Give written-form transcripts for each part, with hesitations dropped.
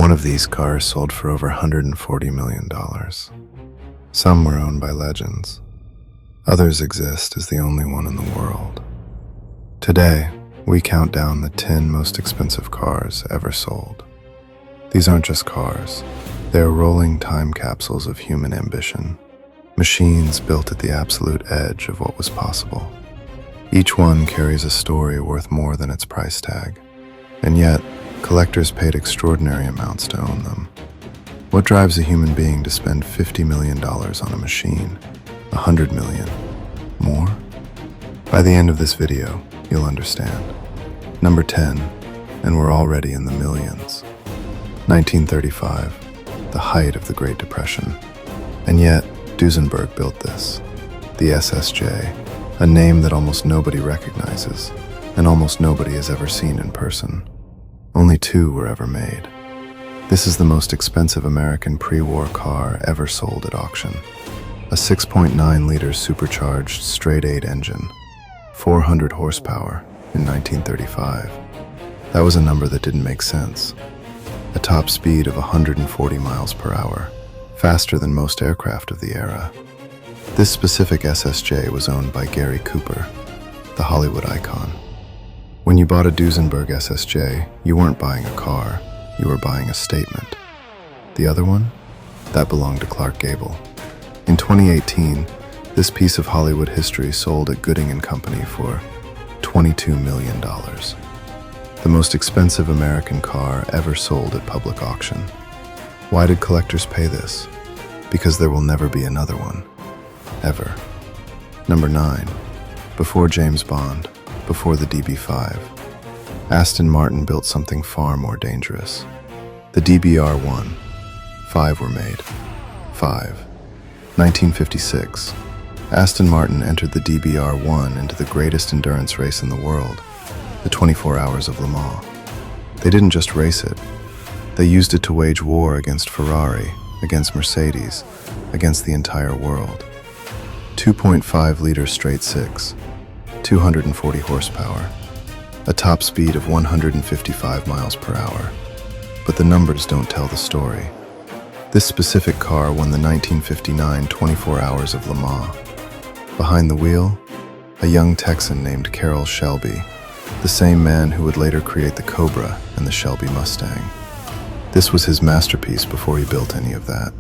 One of these cars sold for over $140 million. Some were owned by legends. Others exist as the only one in the world. Today, we count down the 10 most expensive cars ever sold. These aren't just cars. They are rolling time capsules of human ambition, machines built at the absolute edge of what was possible. Each one carries a story worth more than its price tag, and yet, collectors paid extraordinary amounts to own them. What drives a human being to spend $50 million on a machine? $100 million? More? By the end of this video, you'll understand. Number 10, and we're already in the millions. 1935, the height of the Great Depression. And yet, Duesenberg built this. The SSJ, a name that almost nobody recognizes, and almost nobody has ever seen in person. Only 2 were ever made. This is the most expensive American pre-war car ever sold at auction. A 6.9-liter supercharged straight-8 engine, 400 horsepower in 1935. That was a number that didn't make sense. A top speed of 140 miles per hour, faster than most aircraft of the era. This specific SSJ was owned by Gary Cooper, the Hollywood icon. When you bought a Duesenberg SSJ, you weren't buying a car, you were buying a statement. The other one? That belonged to Clark Gable. In 2018, this piece of Hollywood history sold at Gooding & Company for $22 million. The most expensive American car ever sold at public auction. Why did collectors pay this? Because there will never be another one. Ever. Number 9. Before James Bond, before the DB5, Aston Martin built something far more dangerous. The DBR-1. 5 were made. 1956. Aston Martin entered the DBR-1 into the greatest endurance race in the world, the 24 Hours of Le Mans. They didn't just race it. They used it to wage war against Ferrari, against Mercedes, against the entire world. 2.5-liter straight 6. 240 horsepower, a top speed of 155 miles per hour. But the numbers don't tell the story. This specific car won the 1959 24 Hours of Le Mans. Behind the wheel, a young Texan named Carroll Shelby, the same man who would later create the Cobra and the Shelby Mustang. This was his masterpiece before he built any of that.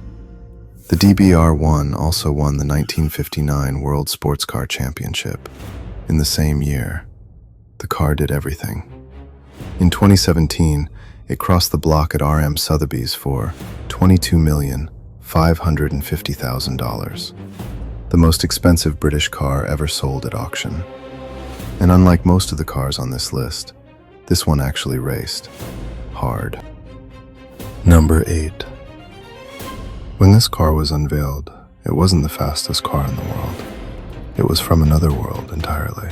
The DBR-1 also won the 1959 World Sports Car Championship. In the same year, the car did everything. In 2017, it crossed the block at RM Sotheby's for $22,550,000, the most expensive British car ever sold at auction. And unlike most of the cars on this list, this one actually raced hard. Number 8. When this car was unveiled, it wasn't the fastest car in the world. It was from another world entirely.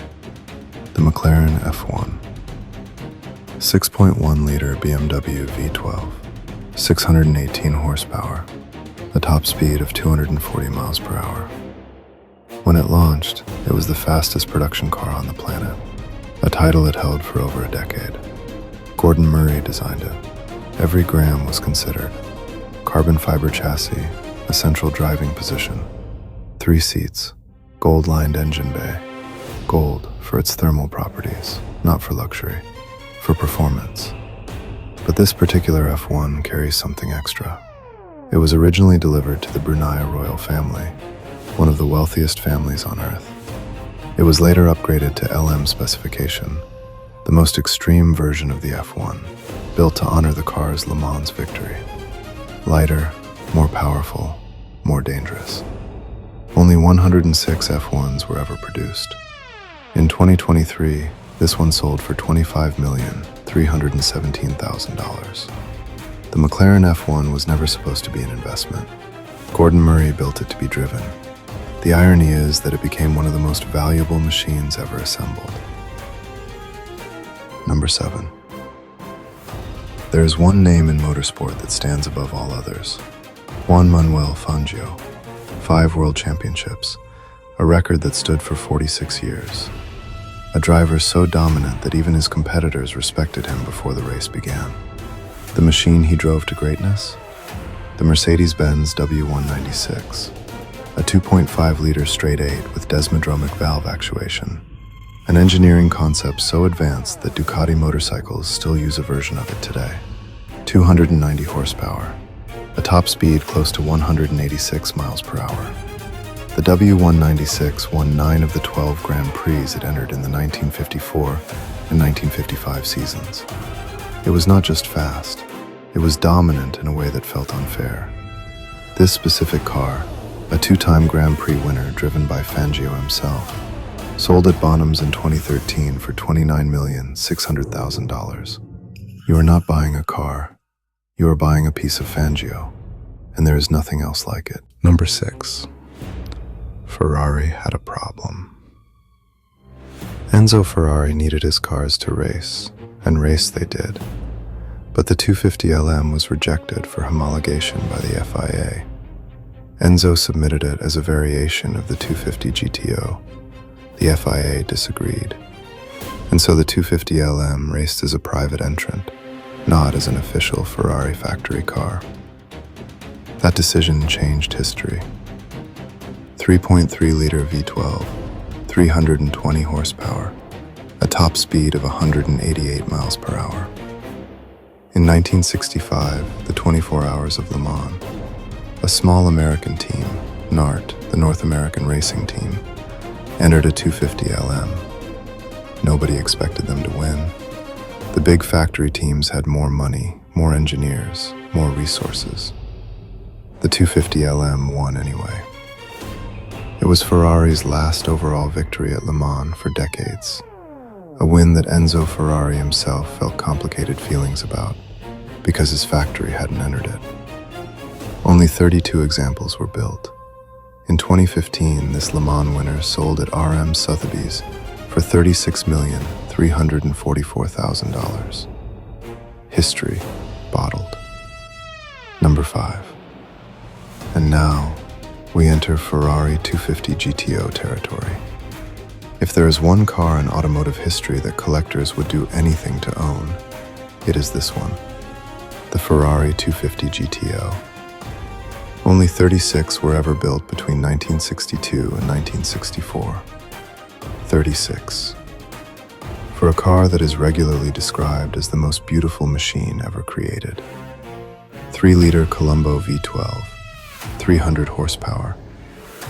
The McLaren F1. 6.1-liter BMW V12, 618 horsepower, a top speed of 240 miles per hour. When it launched, it was the fastest production car on the planet, a title it held for over a decade. Gordon Murray designed it. Every gram was considered. Carbon fiber chassis, a central driving position, 3 seats, gold-lined engine bay. Gold for its thermal properties, not for luxury, for performance. But this particular F1 carries something extra. It was originally delivered to the Brunei royal family, one of the wealthiest families on Earth. It was later upgraded to LM specification, the most extreme version of the F1, built to honor the car's Le Mans victory. Lighter, more powerful, more dangerous. Only 106 F1s were ever produced. In 2023, this one sold for $25,317,000. The McLaren F1 was never supposed to be an investment. Gordon Murray built it to be driven. The irony is that it became one of the most valuable machines ever assembled. Number 7. There is one name in motorsport that stands above all others. Juan Manuel Fangio. 5 world championships, a record that stood for 46 years. A driver so dominant that even his competitors respected him before the race began. The machine he drove to greatness? The Mercedes-Benz W196, a 2.5-liter straight-eight with desmodromic valve actuation, an engineering concept so advanced that Ducati motorcycles still use a version of it today. 290 horsepower, a top speed close to 186 miles per hour. The W196 won 9 of the 12 Grand Prix it entered in the 1954 and 1955 seasons. It was not just fast, it was dominant in a way that felt unfair. This specific car, a 2-time Grand Prix winner driven by Fangio himself, sold at Bonhams in 2013 for $29,600,000. You are not buying a car, you are buying a piece of Fangio, and there is nothing else like it. Number 6. Ferrari had a problem. Enzo Ferrari needed his cars to race, and race they did. But the 250LM was rejected for homologation by the FIA. Enzo submitted it as a variation of the 250 GTO. The FIA disagreed. And so the 250LM raced as a private entrant, not as an official Ferrari factory car. That decision changed history. 3.3-liter V12, 320 horsepower, a top speed of 188 miles per hour. In 1965, the 24 Hours of Le Mans, a small American team, NART, the North American Racing Team, entered a 250LM. Nobody expected them to win. The big factory teams had more money, more engineers, more resources. The 250LM won anyway. It was Ferrari's last overall victory at Le Mans for decades, a win that Enzo Ferrari himself felt complicated feelings about because his factory hadn't entered it. Only 32 examples were built. In 2015, this Le Mans winner sold at RM Sotheby's for $36,344,000. History bottled. Number 5. And now, we enter Ferrari 250 GTO territory. If there is one car in automotive history that collectors would do anything to own, it is this one, the Ferrari 250 GTO. Only 36 were ever built between 1962 and 1964. 36. For a car that is regularly described as the most beautiful machine ever created. 3-liter Colombo V12, 300 horsepower,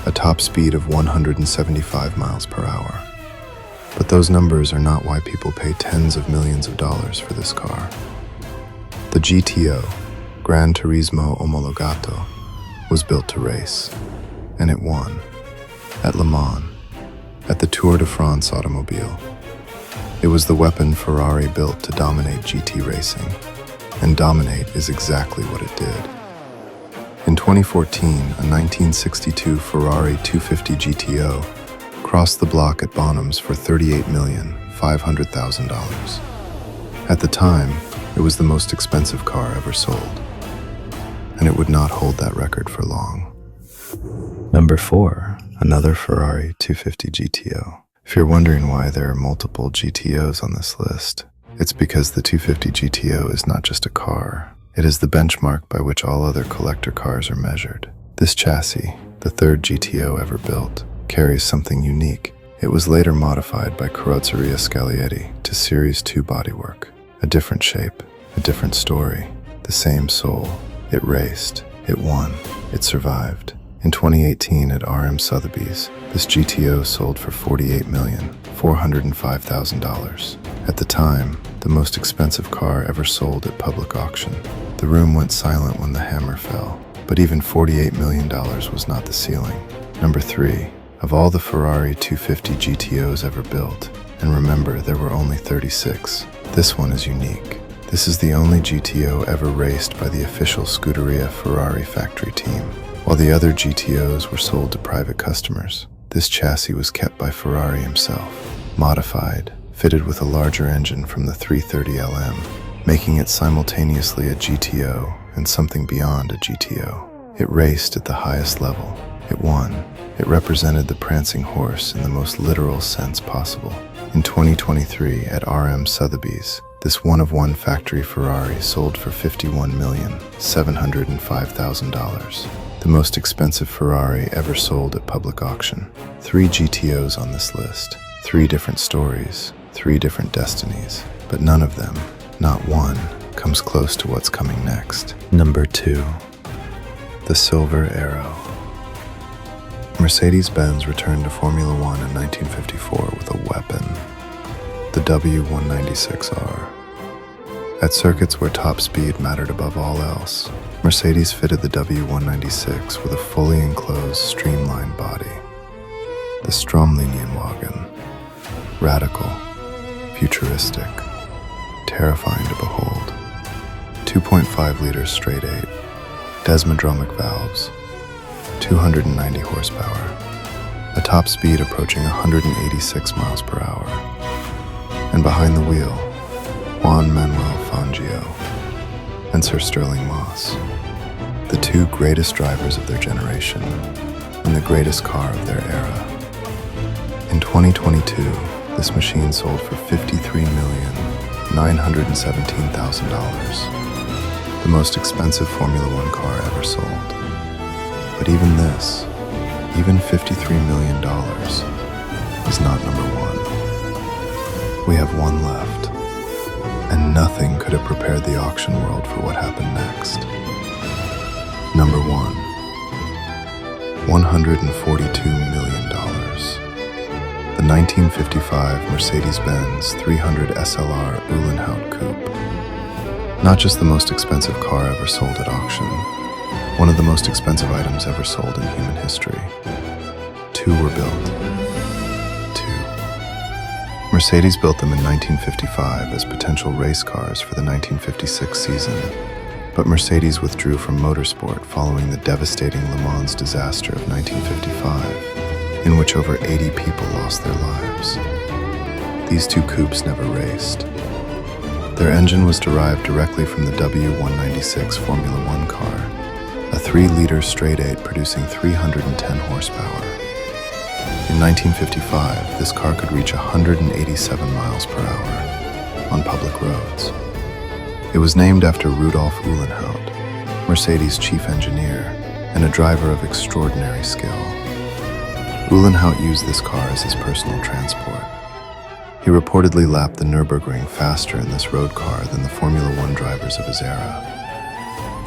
a top speed of 175 miles per hour. But those numbers are not why people pay tens of millions of dollars for this car. The GTO, Gran Turismo Omologato, was built to race, and it won. At Le Mans, at the Tour de France automobile. It was the weapon Ferrari built to dominate GT racing, and dominate is exactly what it did. In 2014, a 1962 Ferrari 250 GTO crossed the block at Bonhams for $38,500,000. At the time, it was the most expensive car ever sold, and it would not hold that record for long. Number 4, another Ferrari 250 GTO. If you're wondering why there are multiple GTOs on this list, it's because the 250 GTO is not just a car. It is the benchmark by which all other collector cars are measured. This chassis, the third GTO ever built, carries something unique. It was later modified by Carrozzeria Scaglietti to Series 2 bodywork. A different shape, a different story, the same soul. It raced, it won, it survived. In 2018 at RM Sotheby's, this GTO sold for $48,405,000. At the time, the most expensive car ever sold at public auction. The room went silent when the hammer fell, but even $48 million was not the ceiling. Number 3, of all the Ferrari 250 GTOs ever built, and remember there were only 36, this one is unique. This is the only GTO ever raced by the official Scuderia Ferrari factory team. While the other GTOs were sold to private customers, this chassis was kept by Ferrari himself, modified, fitted with a larger engine from the 330LM, making it simultaneously a GTO and something beyond a GTO. It raced at the highest level. It won. It represented the prancing horse in the most literal sense possible. In 2023 at RM Sotheby's, This one-of-one factory Ferrari sold for $51,705,000, the most expensive Ferrari ever sold at public auction. 3 GTOs on this list, 3 different stories, 3 different destinies, but none of them, not one, comes close to what's coming next. Number 2. The Silver Arrow. Mercedes-Benz returned to Formula One in 1954 with a weapon, the W196R. At circuits where top speed mattered above all else, Mercedes fitted the W196 with a fully enclosed, streamlined body. The Stromlinienwagen. Radical, futuristic, terrifying to behold. 2.5-liter straight-8, desmodromic valves, 290 horsepower, a top speed approaching 186 miles per hour. And behind the wheel, Juan Manuel Fangio and Sir Sterling Moss, the 2 greatest drivers of their generation and the greatest car of their era. In 2022, this machine sold for $53,917,000, the most expensive Formula One car ever sold. But even this, even $53 million, is not number 1. We have one left, and nothing could have prepared the auction world for what happened next. Number 1, $142 million. The 1955 Mercedes-Benz 300 SLR Uhlenhaut Coupe. Not just the most expensive car ever sold at auction, one of the most expensive items ever sold in human history. 2 were built. 2. Mercedes built them in 1955 as potential race cars for the 1956 season, but Mercedes withdrew from motorsport following the devastating Le Mans disaster of 1955. In which over 80 people lost their lives. These 2 coupes never raced. Their engine was derived directly from the W196 Formula One car, a 3-liter straight-8 producing 310 horsepower. In 1955, this car could reach 187 miles per hour on public roads. It was named after Rudolf Uhlenhaut, Mercedes' chief engineer and a driver of extraordinary skill. Uhlenhaut used this car as his personal transport. He reportedly lapped the Nürburgring faster in this road car than the Formula One drivers of his era.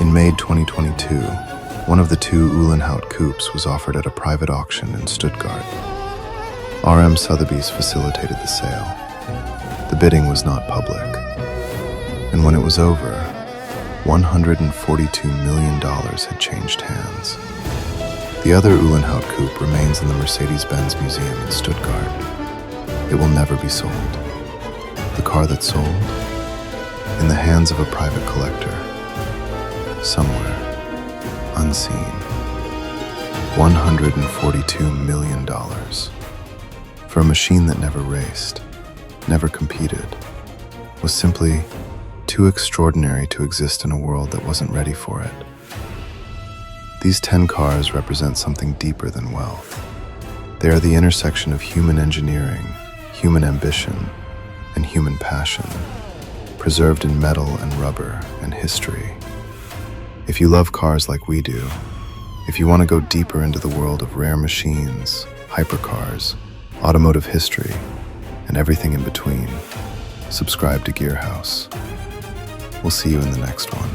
In May 2022, one of the 2 Uhlenhaut coupes was offered at a private auction in Stuttgart. RM Sotheby's facilitated the sale. The bidding was not public. And when it was over, $142 million had changed hands. The other Uhlenhaut coupe remains in the Mercedes-Benz Museum in Stuttgart. It will never be sold. The car that sold? In the hands of a private collector. Somewhere. Unseen. $142 million. For a machine that never raced, never competed, was simply too extraordinary to exist in a world that wasn't ready for it. These 10 cars represent something deeper than wealth. They are the intersection of human engineering, human ambition, and human passion, preserved in metal and rubber and history. If you love cars like we do, if you want to go deeper into the world of rare machines, hypercars, automotive history, and everything in between, subscribe to GearHouse. We'll see you in the next one.